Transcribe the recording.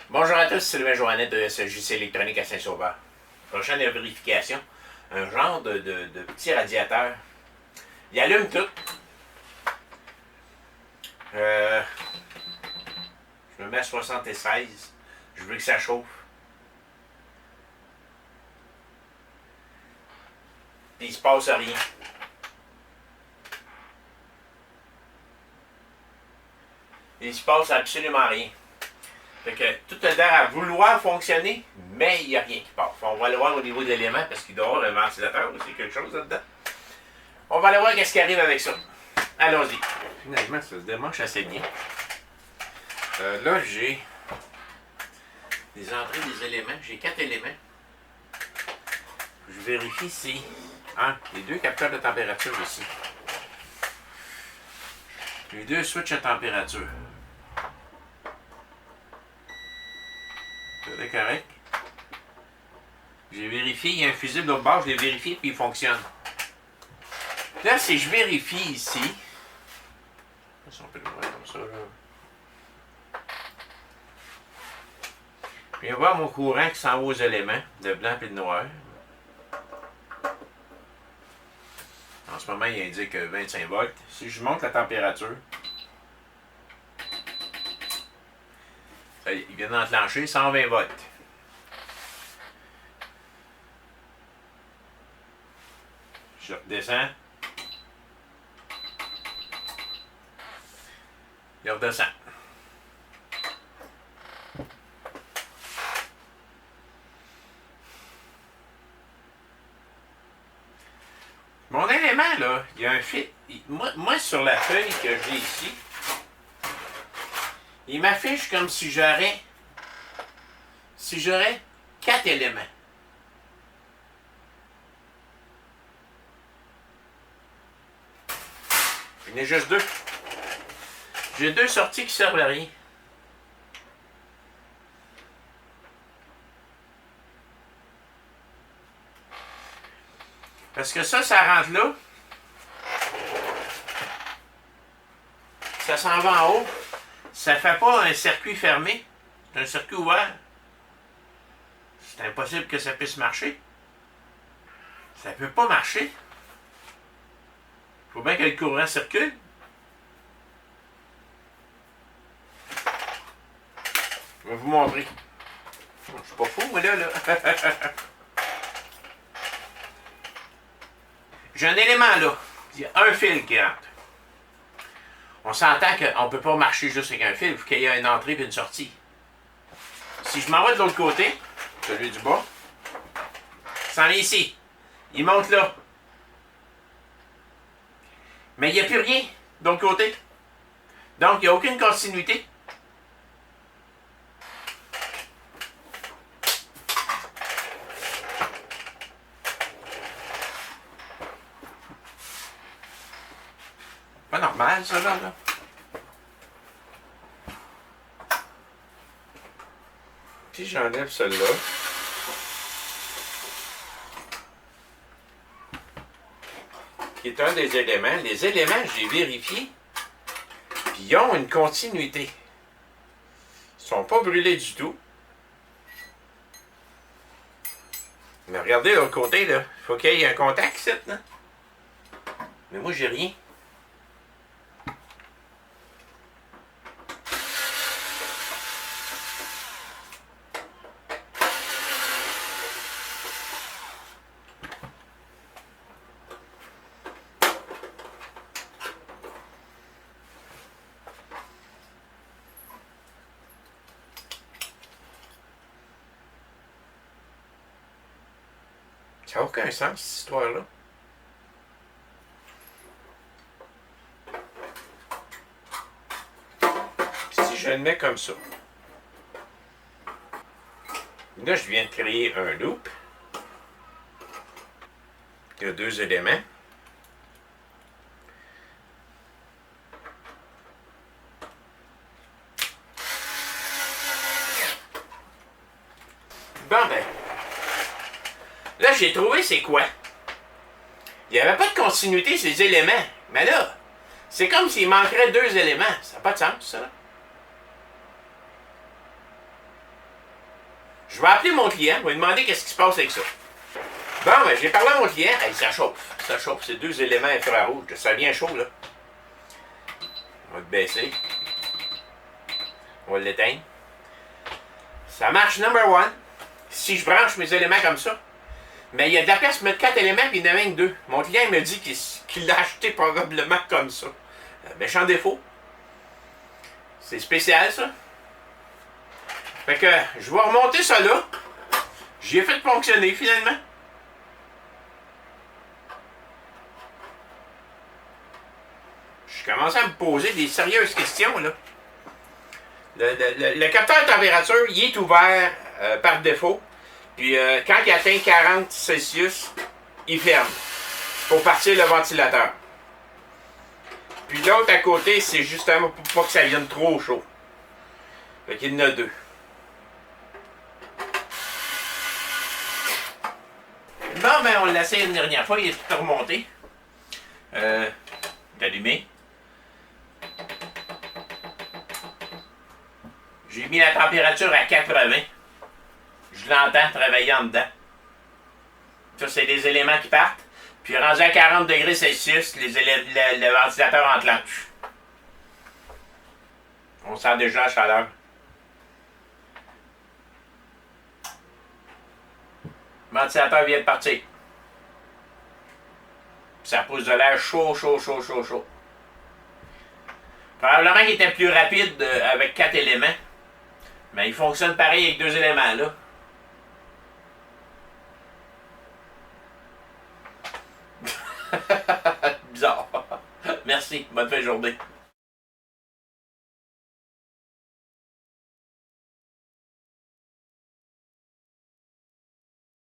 Bonjour à tous, c'est Sylvain Joannet de SJC Électronique à Saint-Sauveur. Prochaine vérification, un genre de petit radiateur. Il allume tout. Je me mets à 76. Je veux que ça chauffe. Puis il se passe rien. Il se passe absolument rien. Fait que tout a l'air à vouloir fonctionner, mais il n'y a rien qui passe. On va aller voir au niveau de l'élément, parce qu'il doit y avoir le ventilateur ou c'est quelque chose là-dedans. On va aller voir qu'est-ce qui arrive avec ça. Allons-y. Finalement, ça se démanche assez bien. Là, j'ai des entrées des éléments. J'ai 4 éléments. Je vérifie si les 2 capteurs de température ici. Les 2 switches à température. C'est correct. J'ai vérifié, il y a un fusible de l'autre bord, je l'ai vérifié puis il fonctionne. Là, si je vérifie ici, si on peut le voir comme ça, là. Je viens voir mon courant qui s'en va aux éléments, de blanc et de noir. En ce moment, il indique 25 volts. Si je monte la température, il vient d'enclencher 120 volts. Je redescends. Il redescend. Mon élément, là, il y a un fil. Moi, sur la feuille que j'ai ici, il m'affiche comme si j'aurais 4 éléments. Il y en a juste 2. J'ai 2 sorties qui servent à rien. Parce que ça rentre là. Ça s'en va en haut. Ça fait pas un circuit fermé. C'est un circuit ouvert. C'est impossible que ça puisse marcher. Ça peut pas marcher. Il faut bien que le courant circule. Je vais vous montrer. Je suis pas fou, moi, là. J'ai un élément, là. Il y a un fil qui rentre. On s'entend qu'on ne peut pas marcher juste avec un fil. Il faut qu'il y ait une entrée et une sortie. Si je m'en vais de l'autre côté, celui du bas, ça en vient ici. Il monte là. Mais il n'y a plus rien de l'autre côté. Donc, il n'y a aucune continuité. Pas normal, ça, là. Si j'enlève celle-là, qui est un des éléments, les éléments, j'ai vérifié, puis ils ont une continuité. Ils ne sont pas brûlés du tout. Mais regardez de l'autre côté, là. Il faut qu'il y ait un contact, ici, là. Mais moi, j'ai rien. Ça n'a aucun sens, cette histoire-là. Si je le mets comme ça, Là, je viens de créer un loop. Il y a 2 éléments. Bon, ben. Là, j'ai trouvé c'est quoi. Il n'y avait pas de continuité sur les éléments. Mais là, c'est comme s'il manquerait 2 éléments. Ça n'a pas de sens, ça. Je vais appeler mon client. Je vais lui demander qu'est-ce qui se passe avec ça. Bon, ben, j'ai parlé à mon client. Hey, ça chauffe. Ça chauffe. C'est 2 éléments infrarouges. Ça devient chaud, là. On va le baisser. On va l'éteindre. Ça marche, number one. Si je branche mes éléments comme ça. Mais il y a de la place pour mettre 4 éléments et il y en a même 2. Mon client me dit qu'il l'a acheté probablement comme ça. Méchant défaut. C'est spécial, ça. Fait que je vais remonter ça là. J'y ai fait fonctionner finalement. Je commence à me poser des sérieuses questions là. Le capteur de température, il est ouvert par défaut. Puis quand il atteint 40 Celsius, il ferme. Pour partir le ventilateur. Puis l'autre à côté, c'est justement pour pas que ça vienne trop chaud. Fait qu'il y en a 2. Bon, ben on l'a essayé une dernière fois, il est tout remonté. D'allumer. J'ai mis la température à 80. Je l'entends travailler en dedans. Ça, c'est des éléments qui partent. Puis rendu à 40 degrés Celsius, le ventilateur enclenche. On sent déjà la chaleur. Le ventilateur vient de partir. Ça pousse de l'air chaud, chaud, chaud, chaud, chaud. Probablement qu'il était plus rapide avec 4 éléments. Mais il fonctionne pareil avec 2 éléments, là. Bizarre. Merci. Bonne fin de journée.